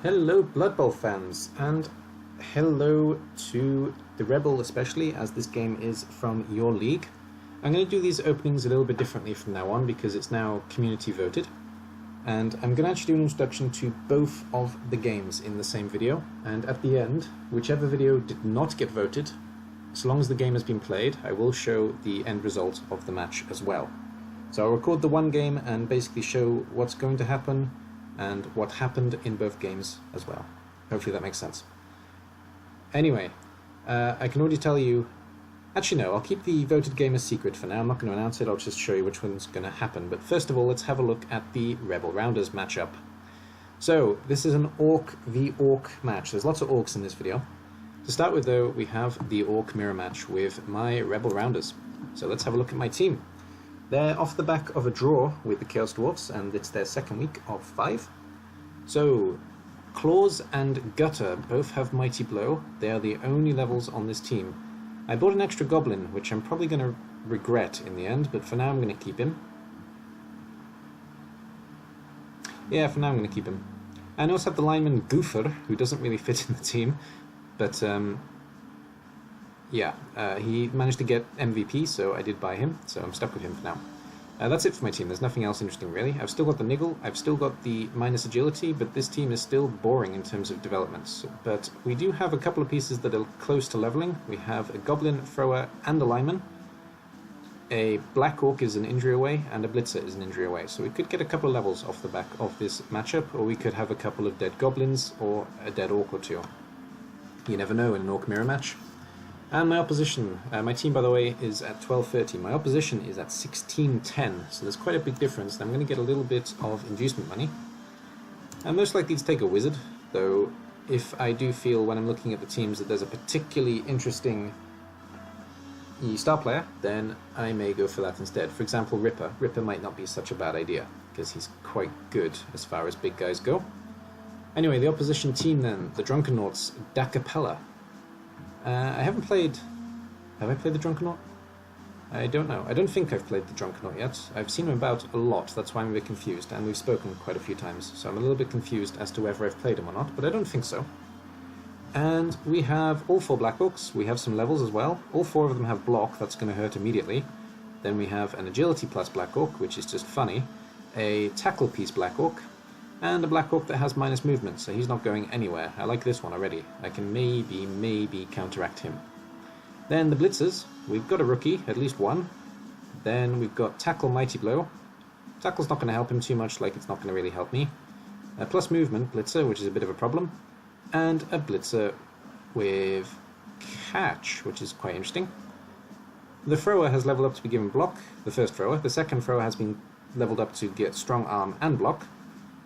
Hello Blood Bowl fans, and hello to the ReBBrL especially, as this game is from your league. I'm going to do these openings a little bit differently from now on because it's now community voted, and I'm going to actually do an introduction to both of the games in the same video, and at the end, whichever video did not get voted, so long as the game has been played, I will show the end result of the match as well. So I'll record the one game and basically show what's going to happen and what happened in both games as well. Hopefully that makes sense. Anyway, I can already tell you... Actually no, I'll keep the voted game a secret for now. I'm not going to announce it, I'll just show you which one's going to happen. But first of all, let's have a look at the ReBBL Rounders matchup. So, this is an Ork v Ork match. There's lots of Orks in this video. To start with though, we have the Ork mirror match with my ReBBL Rounders. So let's have a look at my team. They're off the back of a draw with the Chaos Dwarfs, and it's their second week of 5. So, Claws and Gutter both have Mighty Blow. They are the only levels on this team. I bought an extra Goblin, which I'm probably going to regret in the end, but for now I'm going to keep him. Yeah, for now I'm going to keep him. I also have the lineman Goofer, who doesn't really fit in the team, but yeah, he managed to get MVP, so I did buy him, so I'm stuck with him for now. That's it for my team, there's nothing else interesting really. I've still got the Niggle, I've still got the minus agility, but this team is still boring in terms of developments. But we do have a couple of pieces that are close to leveling. We have a Goblin, Thrower, and a Lineman. A Black Orc is an injury away, and a Blitzer is an injury away. So we could get a couple of levels off the back of this matchup, or we could have a couple of dead Goblins, or a dead Orc or two. You never know in an Orc mirror match. And my opposition, my team by the way is at 12.30, my opposition is at 16.10, so there's quite a big difference, and I'm going to get a little bit of inducement money. I'm most likely to take a Wizard, though if I do feel when I'm looking at the teams that there's a particularly interesting star player, then I may go for that instead. For example, Ripper. Ripper might not be such a bad idea, because he's quite good as far as big guys go. Anyway, the opposition team then, the Drunkernauts Da Capella. I haven't played... Have I played the Drunkernaut? I don't know. I don't think I've played the Drunkernaut yet. I've seen him about a lot, that's why I'm a bit confused, and we've spoken quite a few times, so I'm a little bit confused as to whether I've played him or not, but I don't think so. And we have all 4 Black Orcs, we have some levels as well. All 4 of them have block, that's going to hurt immediately. Then we have an Agility plus Black Orc, which is just funny. A Tackle piece Black Orc. And a Black Orc that has minus movement, so he's not going anywhere. I like this one already. I can maybe counteract him. Then the Blitzers, we've got a rookie, at least one. Then we've got Tackle Mighty Blow. Tackle's not going to help him too much, like it's not going to really help me. A plus movement Blitzer, which is a bit of a problem. And a Blitzer with Catch, which is quite interesting. The Thrower has leveled up to be given block, the first Thrower. The second Thrower has been leveled up to get strong arm and block.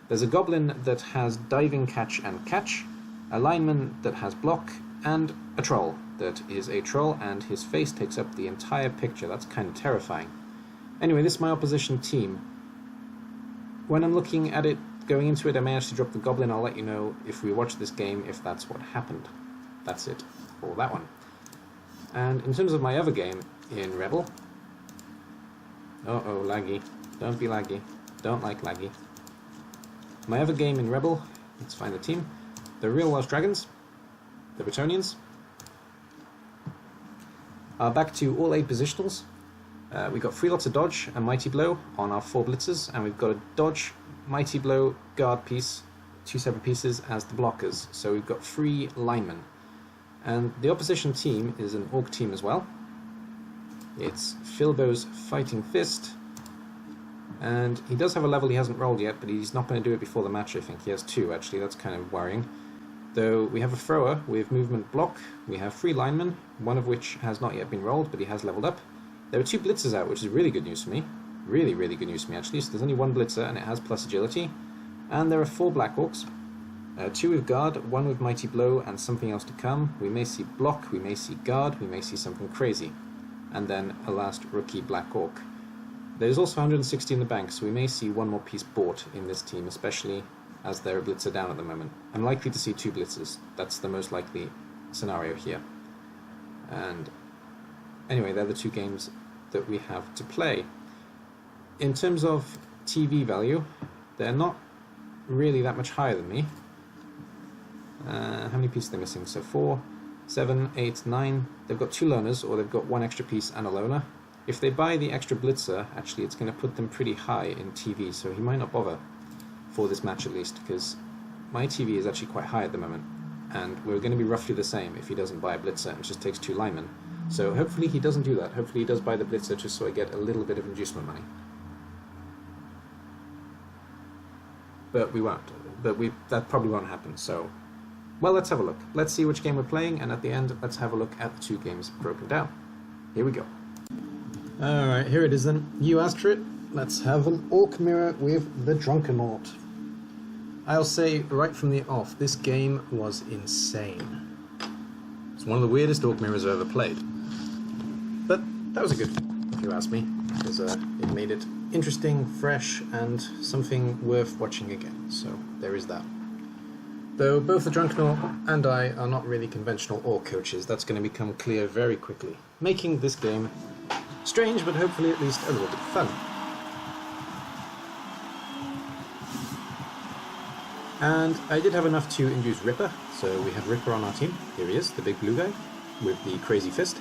There's a Goblin that has diving, catch, and catch, a lineman that has block, and a troll that is a troll, and his face takes up the entire picture. That's kind of terrifying. Anyway, this is my opposition team. When I'm looking at it, going into it, I may actually drop the Goblin. I'll let you know if we watch this game if that's what happened. That's it for that one. And in terms of my other game in ReBBrL... Uh-oh, laggy. Don't be laggy. Don't like laggy. My other game in ReBBrL, let's find the team, the Real Welsh Dragons, the Bretonians, are back to all 8 positionals. We've got 3 lots of dodge and Mighty Blow on our 4 blitzers, and we've got a dodge, Mighty Blow, guard piece, 2 separate pieces as the blockers, so we've got 3 linemen. And the opposition team is an Orc team as well. It's Filbo's Fighting Fist. And he does have a level he hasn't rolled yet, but he's not going to do it before the match, I think. He has 2, actually. That's kind of worrying. Though we have a Thrower with movement block. We have 3 linemen, one of which has not yet been rolled, but he has leveled up. There are 2 blitzers out, which is really good news for me. Really, really good news for me, actually. So there's only 1 blitzer, and it has plus agility. And there are 4 Black Orcs. 2 with guard, 1 with Mighty Blow, and something else to come. We may see block, we may see guard, we may see something crazy. And then a last rookie Black Orc. There's also 160 in the bank, so we may see 1 more piece bought in this team, especially as they're a blitzer down at the moment. I'm likely to see 2 blitzers. That's the most likely scenario here. And anyway, they're the 2 games that we have to play. In terms of TV value, they're not really that much higher than me. How many pieces are they missing? So 4, 7, 8, 9. They've got 2 loners, or they've got 1 extra piece and a loner. If they buy the extra blitzer, actually it's going to put them pretty high in TV, so he might not bother for this match at least, because my TV is actually quite high at the moment, and we're going to be roughly the same if he doesn't buy a blitzer and just takes 2 linemen. So hopefully he doesn't do that. Hopefully he does buy the blitzer just so I get a little bit of inducement money. But we won't. That probably won't happen, so... Well, let's have a look. Let's see which game we're playing, and at the end, let's have a look at the 2 games broken down. Here we go. Alright, here it is then. You asked for it. Let's have an Ork mirror with the Drunkernaut. I'll say right from the off, this game was insane. It's one of the weirdest Ork mirrors I've ever played. But that was a good thing, if you ask me, because it made it interesting, fresh, and something worth watching again. So there is that. Though both the Drunkernaut and I are not really conventional Ork coaches, that's going to become clear very quickly, making this game strange, but hopefully at least a little bit fun. And I did have enough to induce ReBBL, so we have ReBBL on our team. Here he is, the big blue guy, with the crazy fist.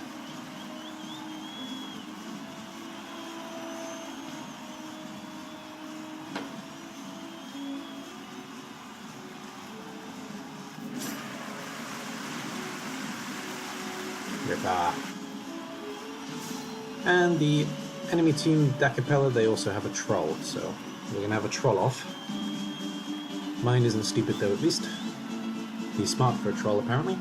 ReBBL. And the enemy team, Drunkernaut, they also have a troll, so we're going to have a troll off. Mine isn't stupid though, at least. He's smart for a troll, apparently.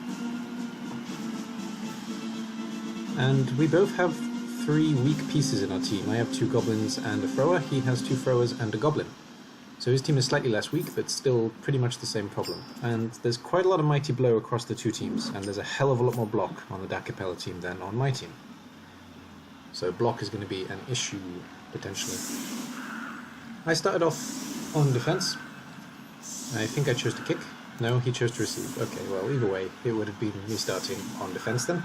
And we both have 3 weak pieces in our team. I have 2 goblins and a thrower, he has 2 throwers and a goblin. So his team is slightly less weak, but still pretty much the same problem. And there's quite a lot of Mighty Blow across the 2 teams, and there's a hell of a lot more block on the Drunkernaut team than on my team. So block is going to be an issue, potentially. I started off on defense. I think I chose to kick. No, he chose to receive. Okay, well, either way, it would have been me starting on defense then.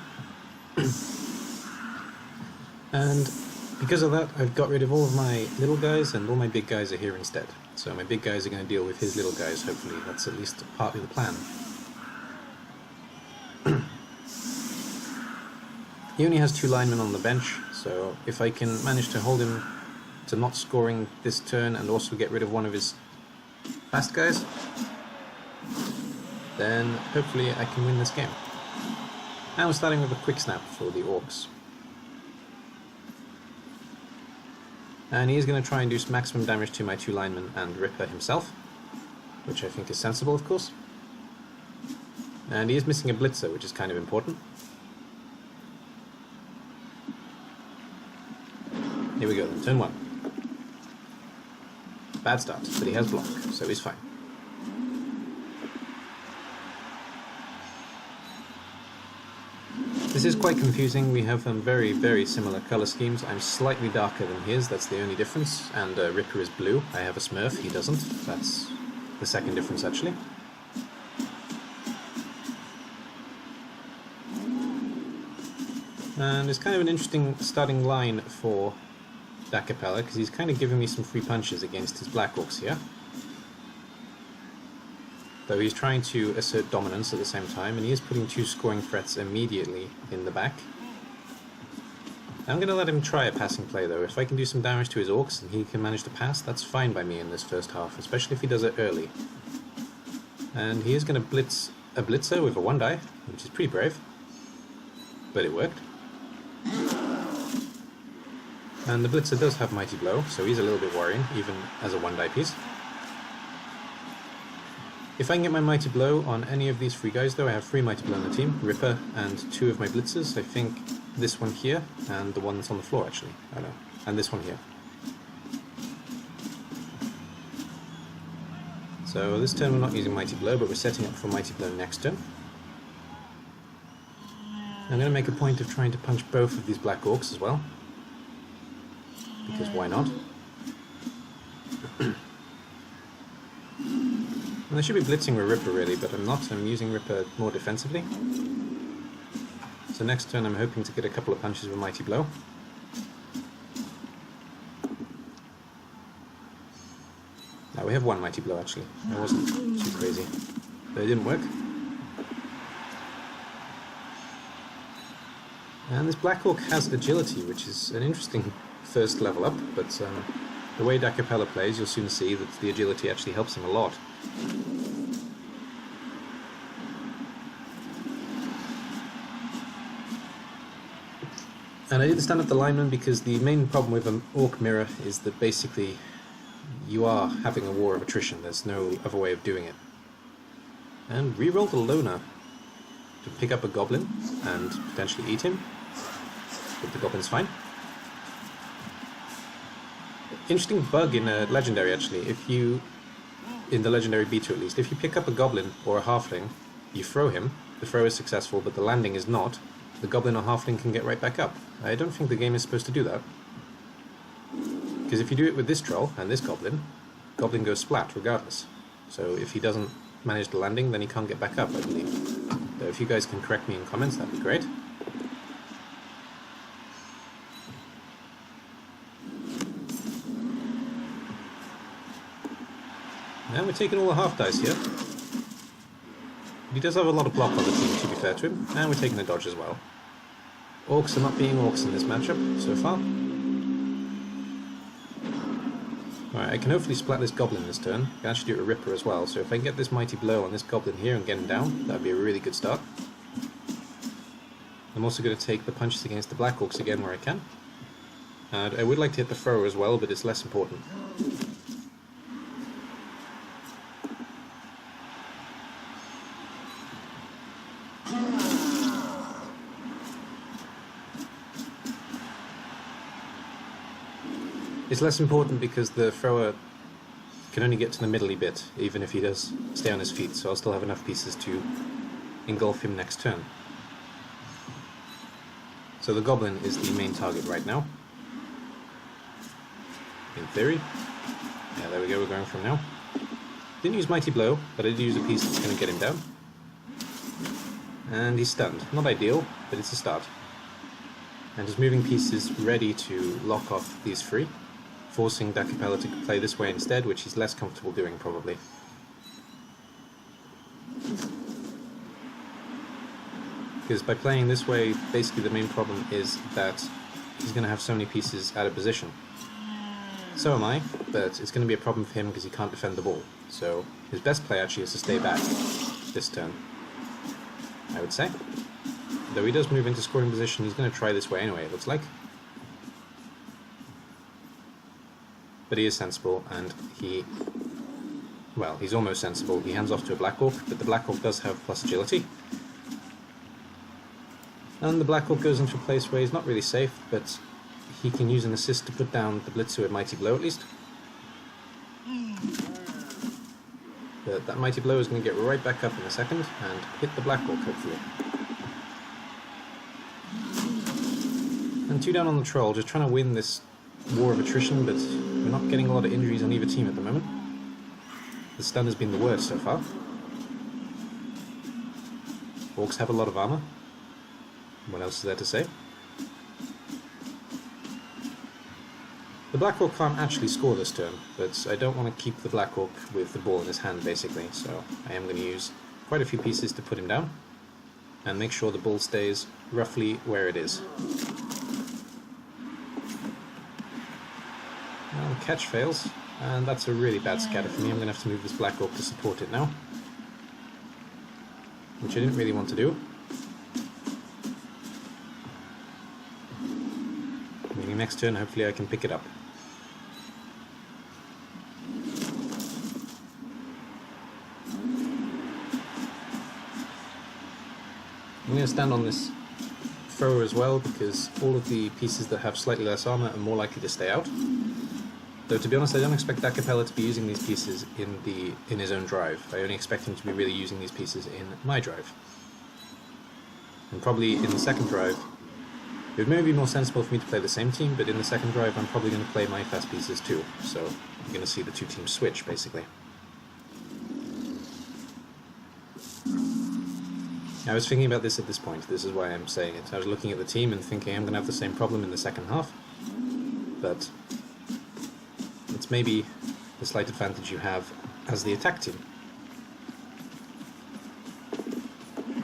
And because of that, I've got rid of all of my little guys, and all my big guys are here instead. So my big guys are going to deal with his little guys, hopefully. That's at least partly the plan. He only has 2 linemen on the bench, so if I can manage to hold him to not scoring this turn and also get rid of one of his fast guys, then hopefully I can win this game. And we're starting with a quick snap for the Orks. And he's going to try and do some maximum damage to my 2 linemen and ReBBL himself, which I think is sensible, of course. And he is missing a blitzer, which is kind of important. Here we go then, turn 1. Bad start, but he has block, so he's fine. This is quite confusing. We have very, very similar colour schemes. I'm slightly darker than his, that's the only difference, and ReBBL is blue. I have a Smurf, he doesn't. That's the second difference, actually. And it's kind of an interesting starting line for Drunkernaut, because he's kind of giving me some free punches against his Black Orcs here. Though he's trying to assert dominance at the same time, and he is putting 2 scoring threats immediately in the back. I'm going to let him try a passing play though. If I can do some damage to his Orcs and he can manage to pass, that's fine by me in this first half, especially if he does it early. And he is going to blitz a blitzer with a 1-die, which is pretty brave. But it worked. And the blitzer does have Mighty Blow, so he's a little bit worrying, even as a 1-die piece. If I can get my Mighty Blow on any of these 3 guys though, I have 3 Mighty Blow on the team, ReBBL and 2 of my blitzers. I think this one here, and the one that's on the floor actually, I don't know, and this one here. So this turn we're not using Mighty Blow, but we're setting up for Mighty Blow next turn. I'm going to make a point of trying to punch both of these Black Orcs as well, because why not? And I should be blitzing with ReBBL really, but I'm not. I'm using ReBBL more defensively. So next turn I'm hoping to get a couple of punches with Mighty Blow. Now we have 1 Mighty Blow actually. That wasn't too crazy. But it didn't work. And this Black Ork has agility, which is an interesting first level up, but the way Da Capella plays, you'll soon see that the agility actually helps him a lot. And I didn't stand up the lineman because the main problem with an Ork mirror is that basically you are having a war of attrition. There's no other way of doing it. And rerolled a loner to pick up a goblin and potentially eat him. But the goblin's fine. Interesting bug in a legendary actually. If you, in the legendary B2 at least, if you pick up a goblin or a halfling, you throw him, the throw is successful but the landing is not, the goblin or halfling can get right back up. I don't think the game is supposed to do that. Because if you do it with this troll and this goblin, goblin goes splat regardless. So if he doesn't manage the landing, then he can't get back up, I believe. So if you guys can correct me in comments, that'd be great. And we're taking all the half dice here. He does have a lot of block on the team, to be fair to him, and we're taking a dodge as well. Orcs are not being orcs in this matchup so far. Alright, I can hopefully splat this goblin this turn. I can actually do a ripper as well, so if I can get this mighty blow on this goblin here and get him down, that'd be a really good start. I'm also going to take the punches against the Black Orcs again where I can. And I would like to hit the thrower as well, but it's less important. It's less important because the thrower can only get to the middly bit, even if he does stay on his feet, so I'll still have enough pieces to engulf him next turn. So the goblin is the main target right now. In theory. Yeah, there we go, we're going from now. Didn't use Mighty Blow, but I did use a piece that's going to get him down. And he's stunned. Not ideal, but it's a start. And his moving piece is ready to lock off these three, forcing Da Capella to play this way instead, which he's less comfortable doing, probably. Because by playing this way, basically the main problem is that he's going to have so many pieces out of position. So am I, but it's going to be a problem for him because he can't defend the ball. So his best play actually is to stay back this turn, I would say. Though he does move into scoring position, he's going to try this way anyway, it looks like. But he is sensible, and well, he's almost sensible. He hands off to a Black Orc, but the Black Orc does have plus agility. And the Black Orc goes into a place where he's not really safe, but he can use an assist to put down the Blitzer with Mighty Blow at least. But that Mighty Blow is going to get right back up in a second, and hit the Black Orc, hopefully. And 2 down on the Troll, just trying to win this war of attrition, but we're not getting a lot of injuries on either team at the moment. The stun has been the worst so far. Orcs have a lot of armor. What else is there to say? The Black Orc can't actually score this turn, but I don't want to keep the Black Orc with the ball in his hand, basically, so I am going to use quite a few pieces to put him down, and make sure the ball stays roughly where it is. Well, the catch fails, and that's a really bad scatter for me. I'm going to have to move this Black Orc to support it now, which I didn't really want to do. Meaning next turn, hopefully I can pick it up. I'm going to stand on this thrower as well, because all of the pieces that have slightly less armor are more likely to stay out. Though to be honest, I don't expect Da Capella to be using these pieces in his own drive. I only expect him to be really using these pieces in my drive. And probably in the second drive, it would maybe be more sensible for me to play the same team, but in the second drive I'm probably going to play my fast pieces too. So you're going to see the two teams switch, basically. I was thinking about this at this point, this is why I'm saying it. I was looking at the team and thinking I'm going to have the same problem in the second half, but it's maybe the slight advantage you have as the attack team.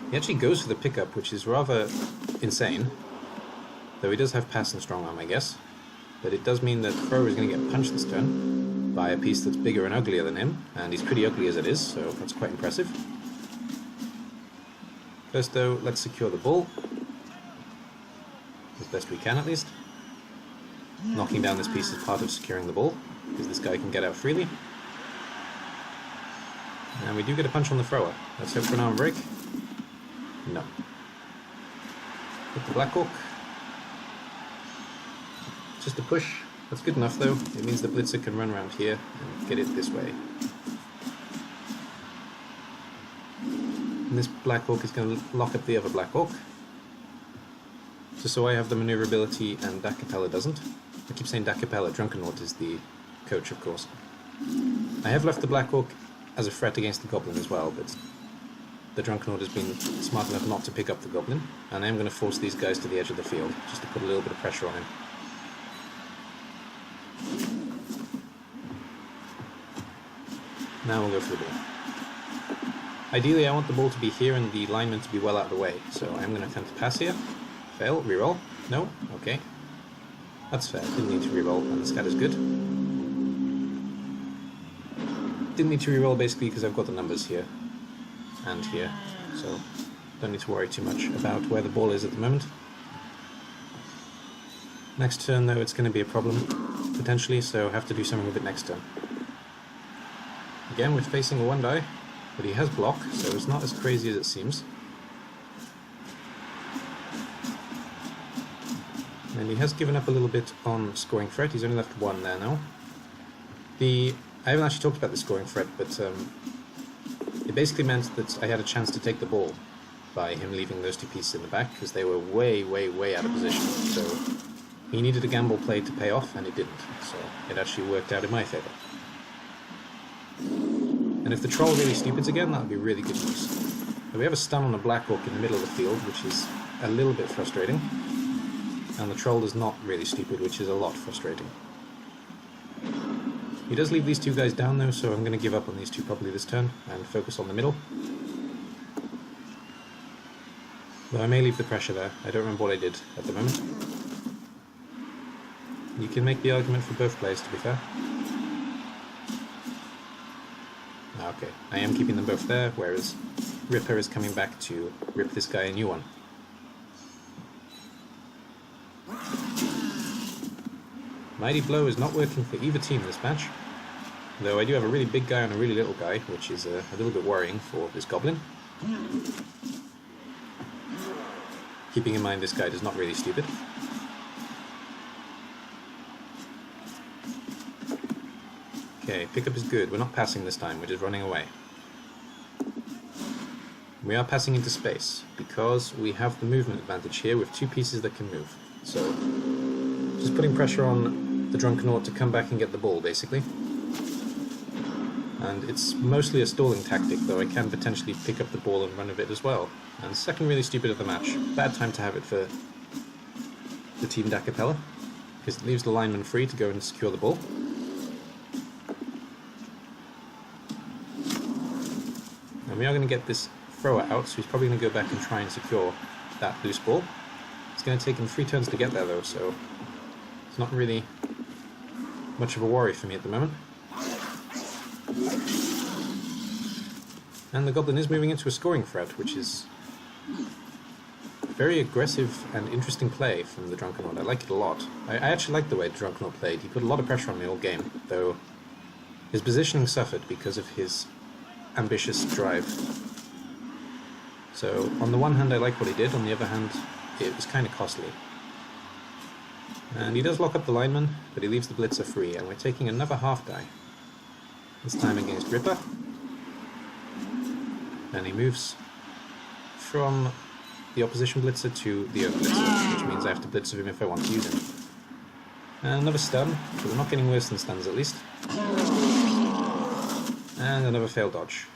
He actually goes for the pickup, which is rather insane, Though he does have pass and strong arm, I guess. But it does mean that thrower is going to get punched this turn by a piece that's bigger and uglier than him, and he's pretty ugly as it is, so that's quite impressive. First though, let's secure the ball. As best we can, at least. Knocking down this piece is part of securing the ball, because this guy can get out freely. And we do get a punch on the thrower. Let's hope for an arm break. No. Hit the Black Ork. Just a push. That's good enough though. It means the Blitzer can run around here and get it this way. And this Black Ork is going to lock up the other Black Ork. Just so I have the maneuverability and Dakapella doesn't. I keep saying Dakapella, Drunkernaut is the coach, of course. I have left the Black Ork as a threat against the Goblin as well, but the Drunkernaut has been smart enough not to pick up the Goblin, and I am going to force these guys to the edge of the field, just to put a little bit of pressure on him. Now we'll go for the ball. Ideally I want the ball to be here and the lineman to be well out of the way, so I'm going to attempt to pass here. Fail, reroll. No? Okay. That's fair, didn't need to reroll, and the scat is good. Didn't need to reroll basically because I've got the numbers here and here, so don't need to worry too much about where the ball is at the moment. Next turn though it's going to be a problem, potentially, so I have to do something with it next turn. Again, we're facing a 1-die, but he has block, so it's not as crazy as it seems. And he has given up a little bit on scoring threat, he's only left 1 there now. I haven't actually talked about the scoring threat, but it basically meant that I had a chance to take the ball by him leaving those two pieces in the back, because they were way, way, way out of position. So he needed a gamble play to pay off, and it didn't. So it actually worked out in my favour. And if the troll really stupids again, that would be really good news. So we have a stun on a Black Ork in the middle of the field, which is a little bit frustrating. And the troll is not really stupid, which is a lot frustrating. He does leave these two guys down though, so I'm going to give up on these two probably this turn and focus on the middle. Though I may leave the pressure there, I don't remember what I did at the moment. You can make the argument for both players, to be fair. Okay, I am keeping them both there, whereas Ripper is coming back to rip this guy a new one. Mighty Blow is not working for either team this match, though I do have a really big guy and a really little guy, which is a little bit worrying for this Goblin. Keeping in mind this guy is not really stupid. Okay, pickup is good. We're not passing this time, we're just running away. We are passing into space, because we have the movement advantage here with two pieces that can move. So, just putting pressure on the Drunkernaut to come back and get the ball, basically. And it's mostly a stalling tactic, though I can potentially pick up the ball and run a bit as well. And second really stupid of the match. Bad time to have it for the team Dakapella, because it leaves the lineman free to go and secure the ball. And we are going to get this thrower out, so he's probably going to go back and try and secure that loose ball. It's going to take him 3 turns to get there though, so it's not really much of a worry for me at the moment. And the Goblin is moving into a scoring threat, which is very aggressive and interesting play from the Drunkernaut. I like it a lot. I actually like the way the Drunkernaut played. He put a lot of pressure on me all game, though his positioning suffered because of his ambitious drive. So, on the one hand I like what he did, on the other hand it was kind of costly. And he does lock up the lineman, but he leaves the Blitzer free, and we're taking another half-die. This time against Ripper. And he moves from the opposition Blitzer to the own Blitzer, which means I have to Blitzer him if I want to use him. And another stun, but we're not getting worse than stuns at least. And another failed dodge,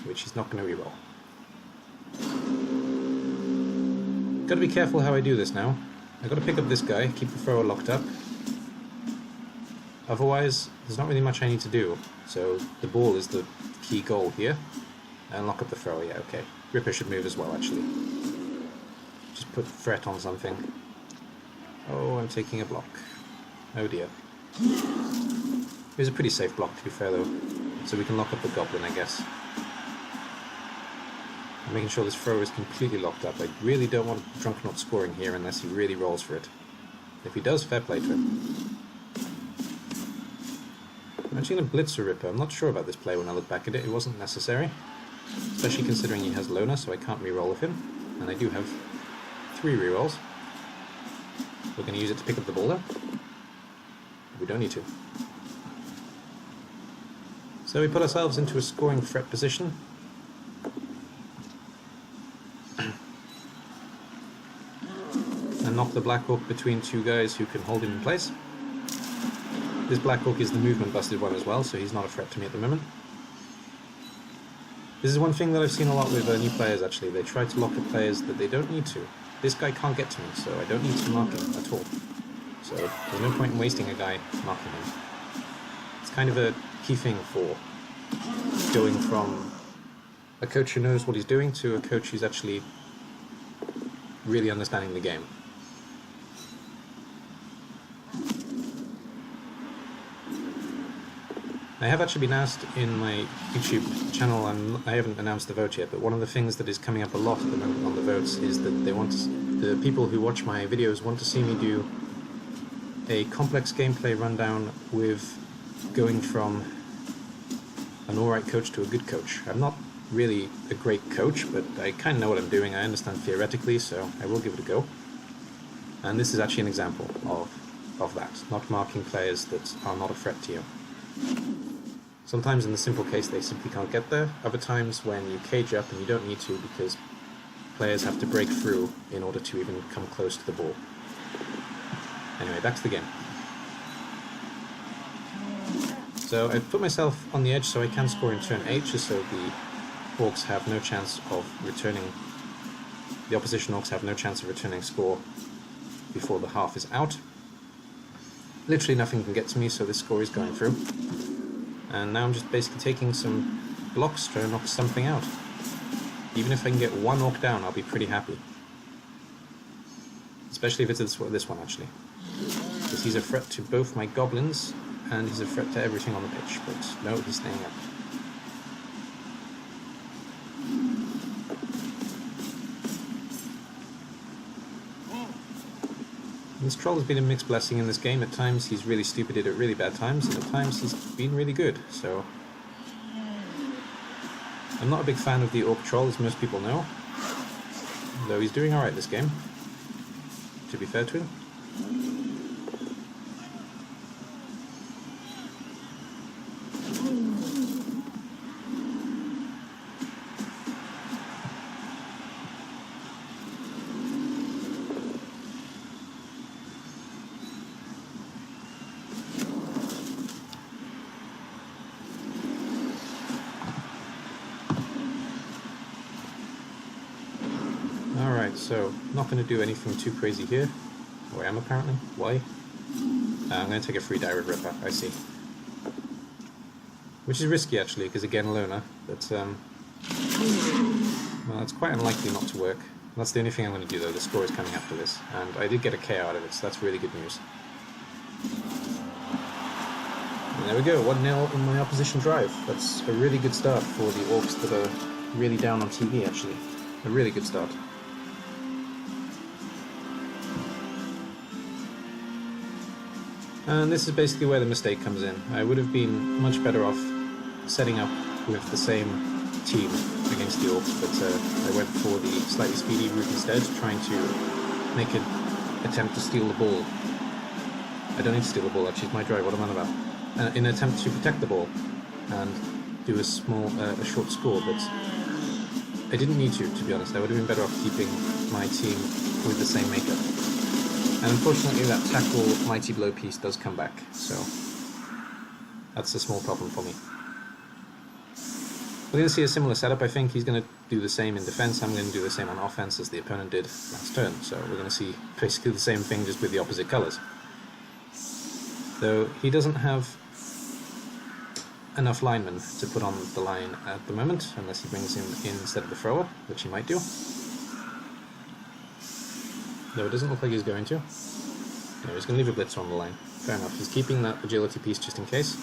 which he's not going to reroll. Gotta be careful how I do this now. I've got to pick up this guy, keep the thrower locked up. Otherwise, there's not really much I need to do. So the ball is the key goal here. And lock up the thrower, yeah, okay. Ripper should move as well, actually. Just put threat on something. Oh, I'm taking a block. Oh dear. It was a pretty safe block, to be fair, though. So we can lock up the goblin, I guess. I'm making sure this throw is completely locked up. I really don't want Drunkernaut scoring here unless he really rolls for it. If he does, fair play to him. I'm actually going to blitz a Ripper. I'm not sure about this play when I look back at it. It wasn't necessary. Especially considering he has Loner, so I can't reroll with him. And I do have 3 rerolls. We're going to use it to pick up the ball though. We don't need to. So we put ourselves into a scoring threat position. And knock the Black Orc between 2 guys who can hold him in place. This Black Orc is the movement busted one as well, so he's not a threat to me at the moment. This is one thing that I've seen a lot with new players actually. They try to lock up players that they don't need to. This guy can't get to me, so I don't need to mark him at all. So there's no point in wasting a guy marking him. It's kind of a key thing for going from a coach who knows what he's doing to a coach who's actually really understanding the game. I have actually been asked in my YouTube channel, I haven't announced the vote yet, but one of the things that is coming up a lot at the moment on the votes is that they want the people who watch my videos want to see me do a complex gameplay rundown with going from an alright coach to a good coach. I'm not really a great coach, but I kind of know what I'm doing. I understand theoretically, so I will give it a go. And this is actually an example of that, not marking players that are not a threat to you. Sometimes in the simple case they simply can't get there, other times when you cage up and you don't need to because players have to break through in order to even come close to the ball. Anyway, back to the game. So I've put myself on the edge so I can score in turn 8, just so the Orcs have no chance of returning, the opposition Orcs have no chance of returning a score before the half is out. Literally nothing can get to me, so this score is going through. And now I'm just basically taking some blocks, trying to knock something out. Even if I can get 1 Orc down, I'll be pretty happy. Especially if it's this one, actually. Because he's a threat to both my goblins, and he's a threat to everything on the pitch. But no, he's staying up. This troll has been a mixed blessing in this game. At times he's really stupided at really bad times, and at times he's been really good, so... I'm not a big fan of the Orc troll, as most people know. Though he's doing alright this game, to be fair to him. Alright, so not going to do anything too crazy here. Or I am apparently. Why? I'm going to take a free direct Ripper, I see. Which is risky actually, because again Loner, but well, it's quite unlikely not to work. That's the only thing I'm going to do though, the score is coming after this, and I did get a KO out of it, so that's really good news. And there we go, 1-0 in my opposition drive. That's a really good start for the Orcs that are really down on TV actually. A really good start. And this is basically where the mistake comes in. I would have been much better off setting up with the same team against the Orcs, but I went for the slightly speedy route instead, trying to make an attempt to steal the ball. I don't need to steal the ball, actually, it's my drive, what am I on about? In an attempt to protect the ball and do a short score, but I didn't need to be honest. I would have been better off keeping my team with the same makeup. And unfortunately that tackle Mighty Blow piece does come back, so that's a small problem for me. We're going to see a similar setup. I think he's going to do the same in defense, I'm going to do the same on offense as the opponent did last turn, so we're going to see basically the same thing just with the opposite colours. Though he doesn't have enough linemen to put on the line at the moment, unless he brings him in instead of the thrower, which he might do. Though it doesn't look like he's going to. No, he's going to leave a blitzer on the line. Fair enough. He's keeping that agility piece just in case.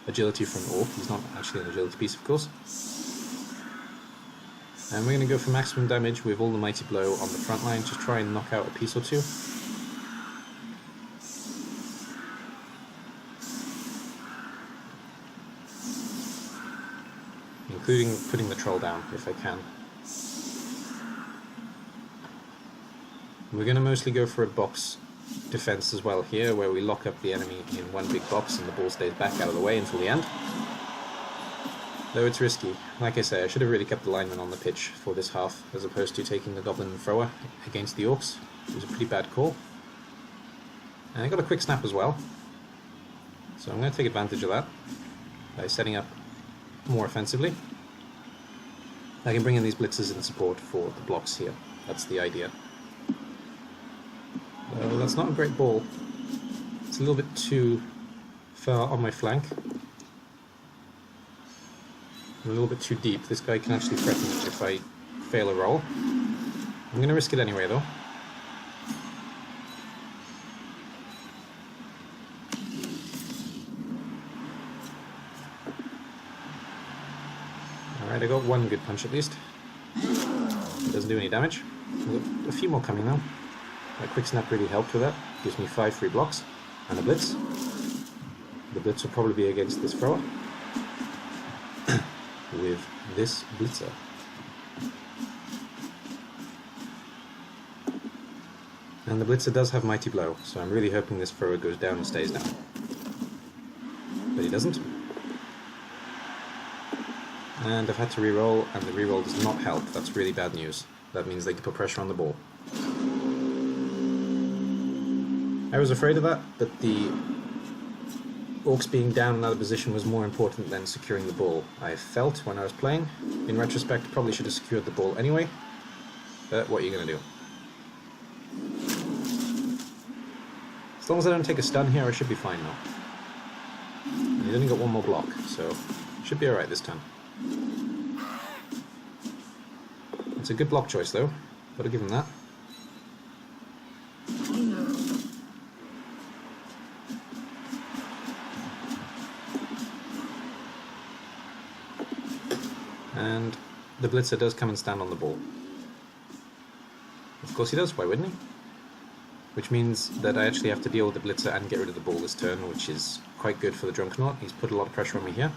Agility for an Ork. He's not actually an agility piece, of course. And we're going to go for maximum damage with all the Mighty Blow on the front line. Just try and knock out a piece or two. Including putting the troll down, if I can. We're going to mostly go for a box defense as well here, where we lock up the enemy in one big box and the ball stays back out of the way until the end. Though it's risky. Like I say, I should have really kept the lineman on the pitch for this half, as opposed to taking the Goblin thrower against the Orcs. It was a pretty bad call. And I got a quick snap as well. So I'm going to take advantage of that by setting up more offensively. I can bring in these blitzers in support for the blocks here. That's the idea. That's not a great ball. It's a little bit too far on my flank. A little bit too deep. This guy can actually threaten me if I fail a roll. I'm going to risk it anyway, though. Alright, I got one good punch at least. It doesn't do any damage. I've got a few more coming now. My quick snap really helped with that. Gives me 5 free blocks and a blitz. The blitz will probably be against this thrower. With this blitzer. And the blitzer does have Mighty Blow, so I'm really hoping this thrower goes down and stays down. But he doesn't. And I've had to reroll, and the reroll does not help. That's really bad news. That means they can put pressure on the ball. I was afraid of that, but the Orcs being down in another position was more important than securing the ball, I felt when I was playing. In retrospect, probably should have secured the ball anyway, but what are you going to do? As long as I don't take a stun here, I should be fine now. And he's only got one more block, so should be alright this time. It's a good block choice though, gotta give him that. And the blitzer does come and stand on the ball. Of course he does, why wouldn't he? Which means that I actually have to deal with the blitzer and get rid of the ball this turn, which is quite good for the Drunkernaut. He's put a lot of pressure on me here.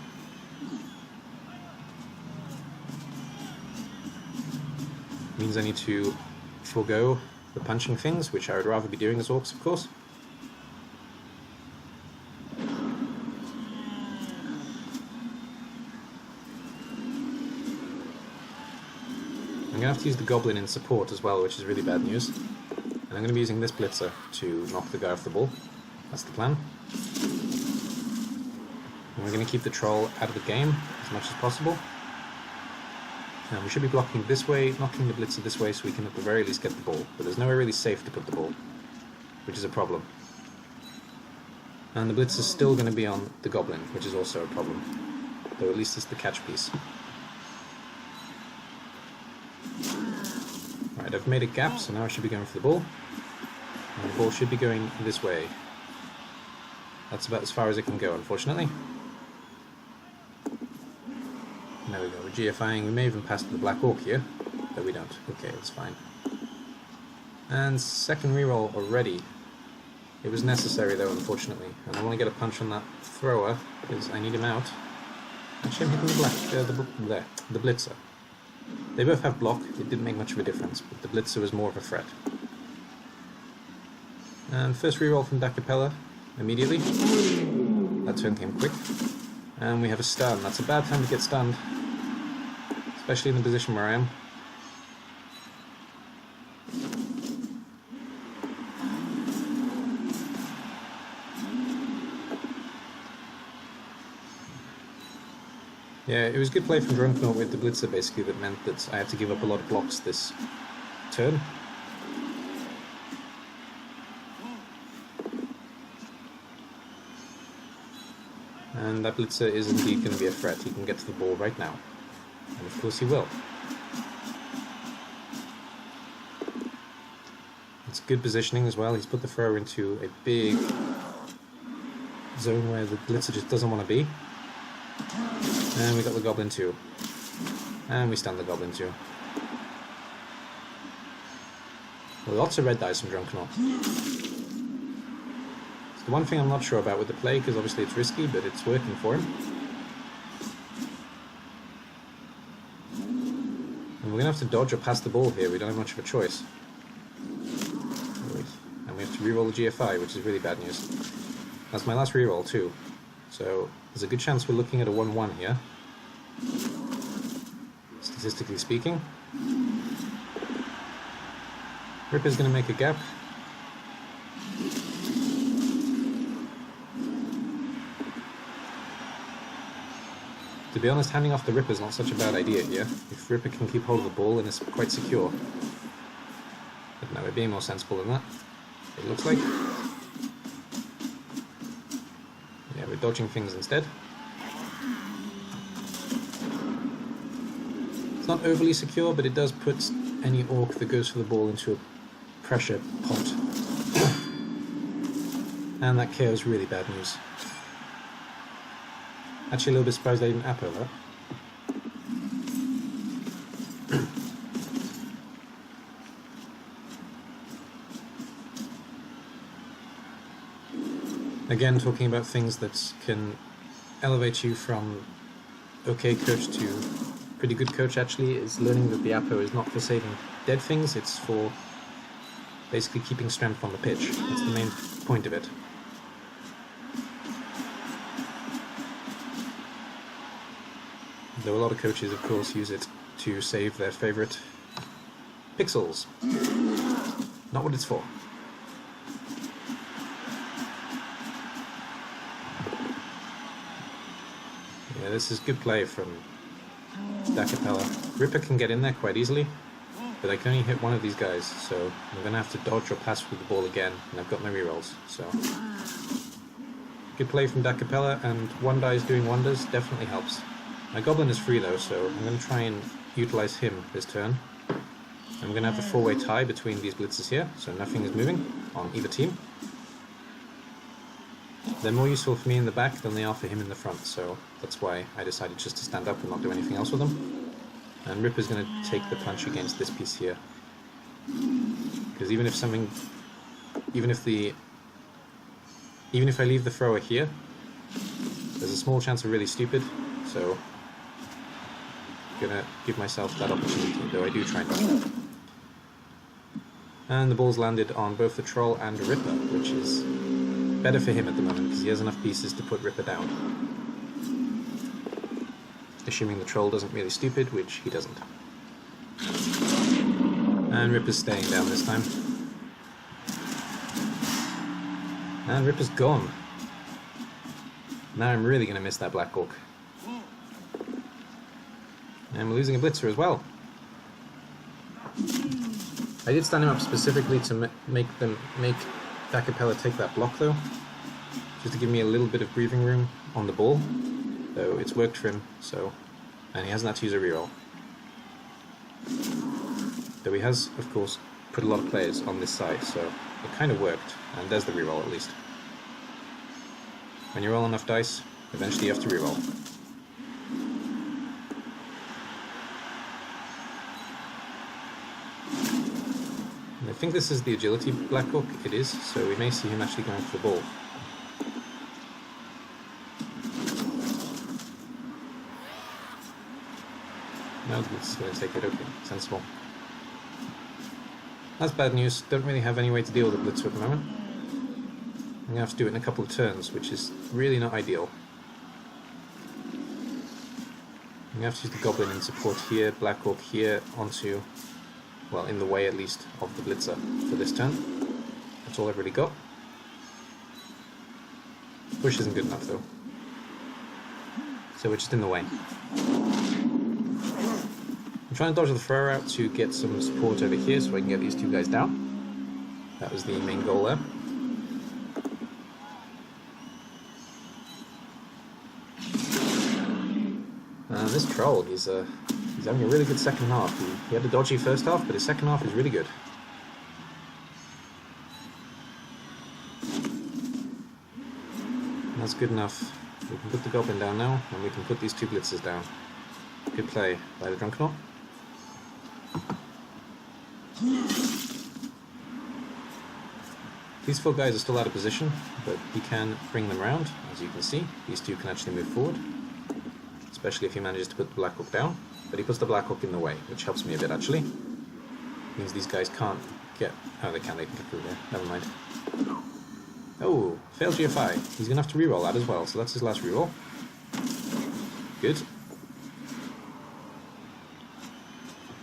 Means I need to forego the punching things, which I would rather be doing as Orcs, of course. I'm going to have to use the Goblin in support as well, which is really bad news. And I'm going to be using this blitzer to knock the guy off the ball. That's the plan. And we're going to keep the troll out of the game as much as possible. And we should be blocking this way, knocking the blitzer this way, so we can at the very least get the ball. But there's nowhere really safe to put the ball, which is a problem. And the blitzer's still going to be on the Goblin, which is also a problem. Though at least it's the catch piece. Right, I've made a gap, so now I should be going for the ball. And the ball should be going this way. That's about as far as it can go, unfortunately. There we go, we're GFIing. We may even pass the Black Orc here, but we don't. Okay, that's fine. And second reroll already. It was necessary though, unfortunately. And I want to get a punch on that thrower, because I need him out. Actually, I'm hitting the blitzer. They both have block, it didn't make much of a difference, but the blitzer was more of a threat. And first reroll from Dacapella, immediately. That turn came quick. And we have a stun. That's a bad time to get stunned. Especially in the position where I am. Yeah, it was good play from Drunkernaut with the blitzer basically that meant that I had to give up a lot of blocks this turn. And that blitzer is indeed going to be a threat. He can get to the ball right now. And of course he will. It's good positioning as well. He's put the thrower into a big zone where the blitzer just doesn't want to be. And we got the goblin too. And we stun the goblin too. Well, lots of red dice from Drunkernaut. It's the one thing I'm not sure about with the play, because obviously it's risky, but it's working for him. And we're going to have to dodge or pass the ball here. We don't have much of a choice. And we have to reroll the GFI, which is really bad news. That's my last reroll too. So there's a good chance we're looking at a 1-1 here. Statistically speaking. Ripper's going to make a gap. To be honest, handing off the Ripper's not such a bad idea here. If Ripper can keep hold of the ball, then it's quite secure. But no, we're being more sensible than that, it looks like. Yeah, we're dodging things instead. It's not overly secure, but it does put any orc that goes for the ball into a pressure pot. And that KO is really bad news. Actually a little bit surprised I didn't appo that. Again, talking about things that can elevate you from okay coach to pretty good coach actually is learning that the appo is not for saving dead things, it's for basically keeping strength on the pitch. That's the main point of it. Though a lot of coaches, of course, use it to save their favourite pixels. Not what it's for. Yeah, this is good play from Dacapella. Ripper can get in there quite easily, but I can only hit one of these guys, so I'm going to have to dodge or pass with the ball again, and I've got my rerolls, so... Good play from Dacapella, and one die is doing wonders, definitely helps. My goblin is free though, so I'm going to try and utilize him this turn. I'm going to have a four-way tie between these blitzers here, so nothing is moving on either team. They're more useful for me in the back than they are for him in the front, so that's why I decided just to stand up and not do anything else with them. And Ripper's going to take the punch against this piece here. Because even if I leave the thrower here, there's a small chance of really stupid, so I'm going to give myself that opportunity, though I do try and dodge that. And the ball's landed on both the troll and Ripper, which is better for him at the moment, because he has enough pieces to put Ripper down. Assuming the troll doesn't really stupid, which he doesn't. And Ripper's staying down this time. And Ripper's gone. Now I'm really going to miss that Black Orc. And we're losing a blitzer as well. I did stand him up specifically to make Dacapella take that block though, just to give me a little bit of breathing room on the ball, though it's worked for him, so, and he hasn't had to use a reroll. Though he has, of course, put a lot of players on this side, so it kind of worked, and there's the reroll at least. When you roll enough dice, eventually you have to reroll. I think this is the agility Black Orc, it is, so we may see him actually going for the ball. No, it's going to take it, okay, sensible. That's bad news, don't really have any way to deal with the blitzer at the moment. I'm going to have to do it in a couple of turns, which is really not ideal. I'm going to have to use the Goblin in support here, Black Orc here, onto... well, in the way at least of the blitzer for this turn. That's all I've really got. Push isn't good enough though. So we're just in the way. I'm trying to dodge the thrower out to get some support over here so I can get these two guys down. That was the main goal there. This troll, he's having a really good second half. He had a dodgy first half, but his second half is really good. That's good enough. We can put the goblin down now, and we can put these two blitzers down. Good play by the Drunkernaut. These four guys are still out of position, but he can bring them round, as you can see. These two can actually move forward, especially if he manages to put the Black Ork down. But he puts the Black Ork in the way, which helps me a bit actually. Means these guys can't get... oh, they can get through there. Never mind. Oh, failed GFI. He's going to have to reroll that as well, so that's his last reroll. Good.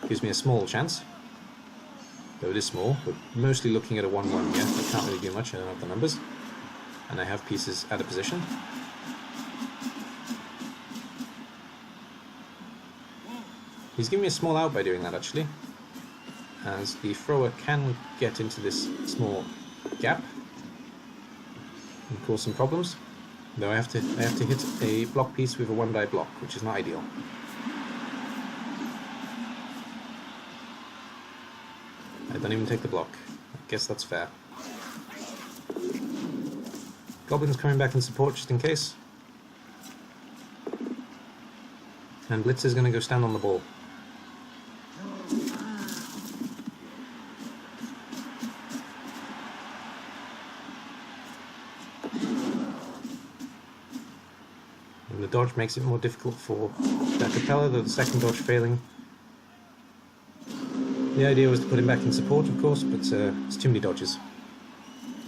Gives me a small chance. Though it is small, but mostly looking at a 1-1 here. I can't really do much, I don't have the numbers. And I have pieces out of position. He's giving me a small out by doing that actually, as the thrower can get into this small gap and cause some problems. Though I have to hit a block piece with a 1-die block, which is not ideal. I don't even take the block. I guess that's fair. Goblin's coming back in support just in case. And Blitzer's going to go stand on the ball. And the dodge makes it more difficult for Da Capella, though the second dodge failing. The idea was to put him back in support, of course, but it's too many dodges.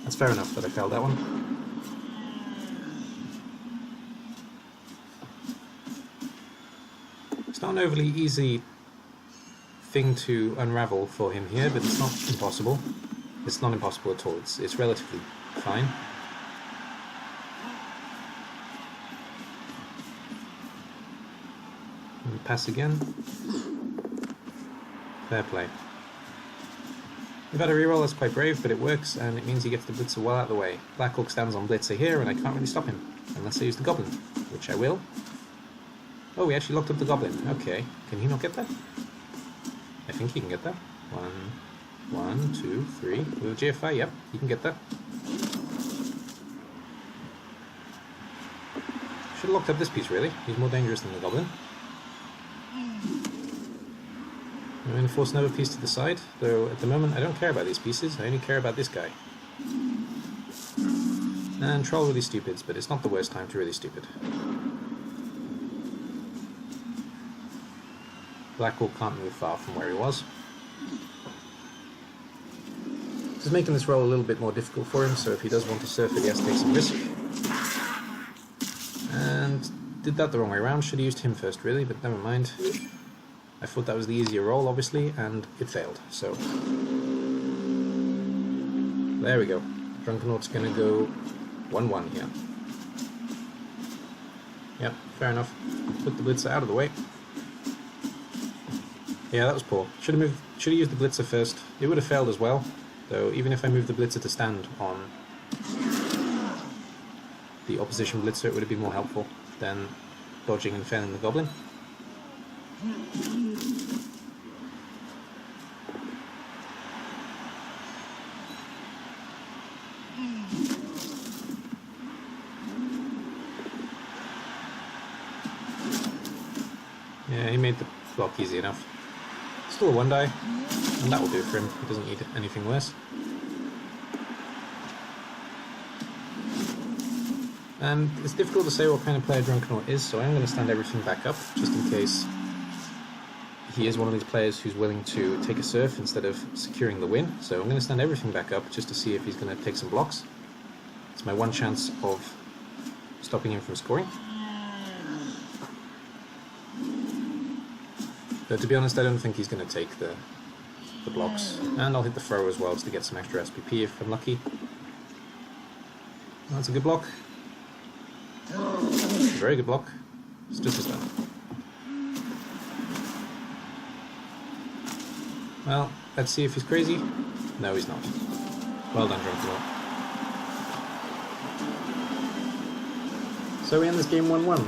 That's fair enough that I failed that one. It's not an overly easy thing to unravel for him here, but it's not impossible. It's not impossible at all. It's relatively fine. And pass again. Fair play. We've had a reroll, that's quite brave, but it works, and it means he gets the Blitzer well out of the way. Black Ork stands on Blitzer here, and I can't really stop him, unless I use the Goblin, which I will. Oh, we actually locked up the Goblin. Okay, can he not get that? I think he can get that. 1, 2, 3. With GFI, yep, he can get that. Should have locked up this piece, really. He's more dangerous than the Goblin. I'm going to force another piece to the side, though at the moment I don't care about these pieces, I only care about this guy. And Troll really stupids, but it's not the worst time to really stupid. Black Ork can't move far from where he was. This is making this roll a little bit more difficult for him, so if he does want to surf it, he has to take some risk. And did that the wrong way around, should have used him first really, but never mind. I thought that was the easier roll, obviously, and it failed, so... there we go. Drunkernaut's gonna go 1-1 here. Yep, fair enough. Put the Blitzer out of the way. Yeah, that was poor. Should have used the Blitzer first. It would have failed as well, though even if I moved the Blitzer to stand on the opposition Blitzer, it would have been more helpful than dodging and failing the Goblin. Yeah, he made the block easy enough. Still a 1-die, and that will do it for him. He doesn't need anything worse. And it's difficult to say what kind of player Drunkernaut is, so I'm going to stand everything back up, just in case he is one of these players who's willing to take a surf instead of securing the win. So I'm going to stand everything back up, just to see if he's going to take some blocks. It's my one chance of stopping him from scoring. But to be honest, I don't think he's going to take the blocks. And I'll hit the throw as well, just to get some extra SPP if I'm lucky. That's a good block. Very good block. It's just as done. Well, let's see if he's crazy. No, he's not. Well done, Drunkernaut. So we end this game 1-1.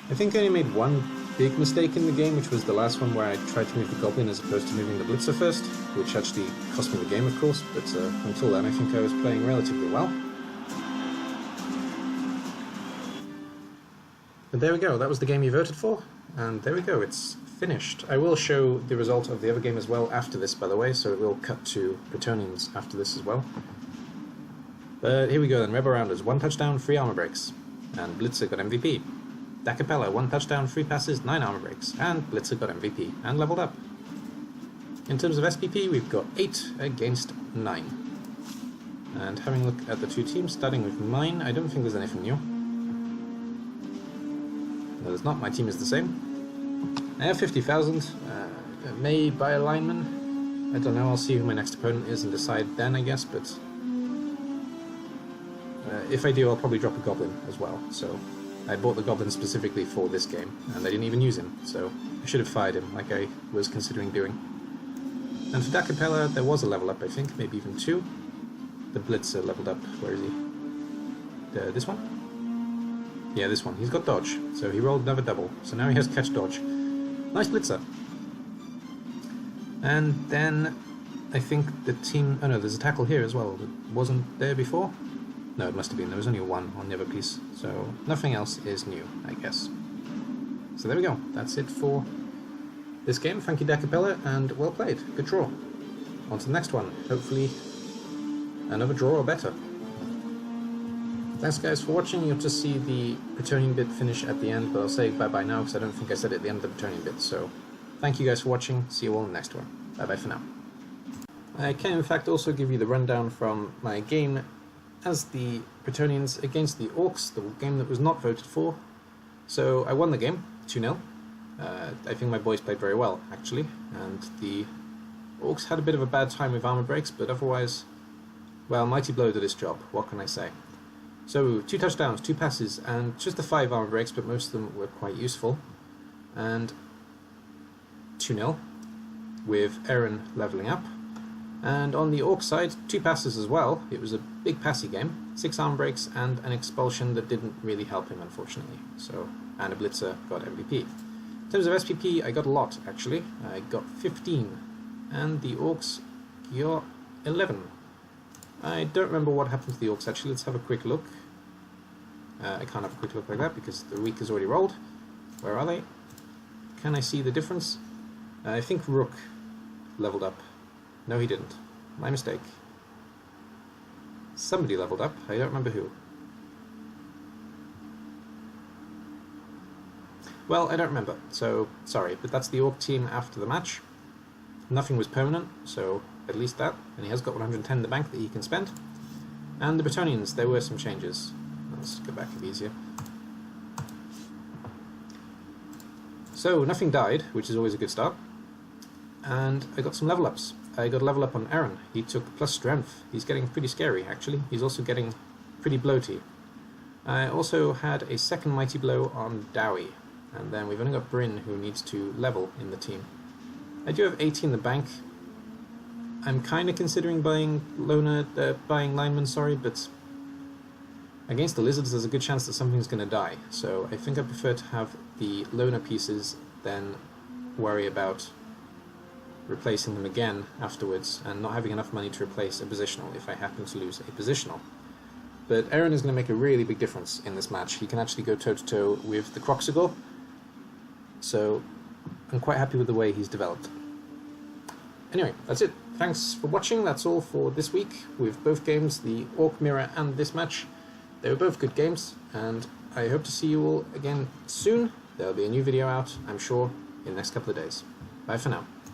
I think I only made one big mistake in the game, which was the last one where I tried to move the Goblin as opposed to moving the Blitzer first, which actually cost me the game, of course, but until then I think I was playing relatively well. But there we go, that was the game you voted for, and there we go, it's finished. I will show the result of the other game as well after this, by the way, so it will cut to Bretonians after this as well. But here we go then, ReBBL Rounders, 1 touchdown, 3 armor breaks, and Blitzer got MVP. Dacapella, 1 touchdown, 3 passes, 9 armor breaks, and Blitzer got MVP, and leveled up. In terms of SPP, we've got 8 against 9. And having a look at the two teams, starting with mine, I don't think there's anything new. No, there's not. My team is the same. I have 50,000. May buy a lineman. I don't know. I'll see who my next opponent is and decide then, I guess. But if I do, I'll probably drop a goblin as well. So I bought the goblin specifically for this game, and I didn't even use him. So I should have fired him, like I was considering doing. And for Dacapella, there was a level up, I think, maybe even 2. The Blitzer leveled up. Where is he? This one? Yeah, this one. He's got dodge, so he rolled another double. So now he has catch dodge. Nice Blitzer. And then I think the team... Oh no, there's a tackle here as well that wasn't there before? No, it must have been. There was only 1 on the other piece. So nothing else is new, I guess. So there we go. That's it for this game. Thank you, Dacapella, and well played. Good draw. On to the next one. Hopefully another draw or better. Thanks guys for watching. You'll just see the Bretonian bit finish at the end, but I'll say bye bye now because I don't think I said it at the end of the Bretonian bit. So thank you guys for watching. See you all in the next one. Bye bye for now. I can in fact also give you the rundown from my game as the Bretonians against the Orcs, the game that was not voted for. So I won the game, 2-0. I think my boys played very well, actually, and the Orcs had a bit of a bad time with armor breaks, but otherwise, well, Mighty Blow did its job, what can I say. So, 2 touchdowns, 2 passes, and just the 5 armor breaks, but most of them were quite useful. And 2-0, with Aaron leveling up. And on the Orc side, 2 passes as well. It was a big passy game, 6 armor breaks, and an expulsion that didn't really help him, unfortunately. So, and a Blitzer got MVP. In terms of SPP, I got a lot, actually. I got 15, and the Orcs got 11. I don't remember what happened to the Orcs, actually. Let's have a quick look. I can't have a quick look like that because the week is already rolled. Where are they? Can I see the difference? I think Rook leveled up. No, he didn't. My mistake. Somebody leveled up. I don't remember who. Well, I don't remember, so sorry, but that's the Orc team after the match. Nothing was permanent, so at least that, and he has got 110 in the bank that he can spend. And the Bretonians, there were some changes. Let's go back a bit easier. So, nothing died, which is always a good start. And I got some level ups. I got a level up on Aaron. He took plus strength. He's getting pretty scary, actually. He's also getting pretty bloaty. I also had a second Mighty Blow on Dowie. And then we've only got Bryn, who needs to level in the team. I do have 80 in the bank. I'm kind of considering buying linemen, sorry, but against the lizards there's a good chance that something's going to die. So I think I prefer to have the loner pieces than worry about replacing them again afterwards and not having enough money to replace a positional if I happen to lose a positional. But Aaron is going to make a really big difference in this match. He can actually go toe-to-toe with the Croxigor, so I'm quite happy with the way he's developed. Anyway, that's it. Thanks for watching. That's all for this week with both games, the Orc Mirror and this match. They were both good games, and I hope to see you all again soon. There'll be a new video out, I'm sure, in the next couple of days. Bye for now.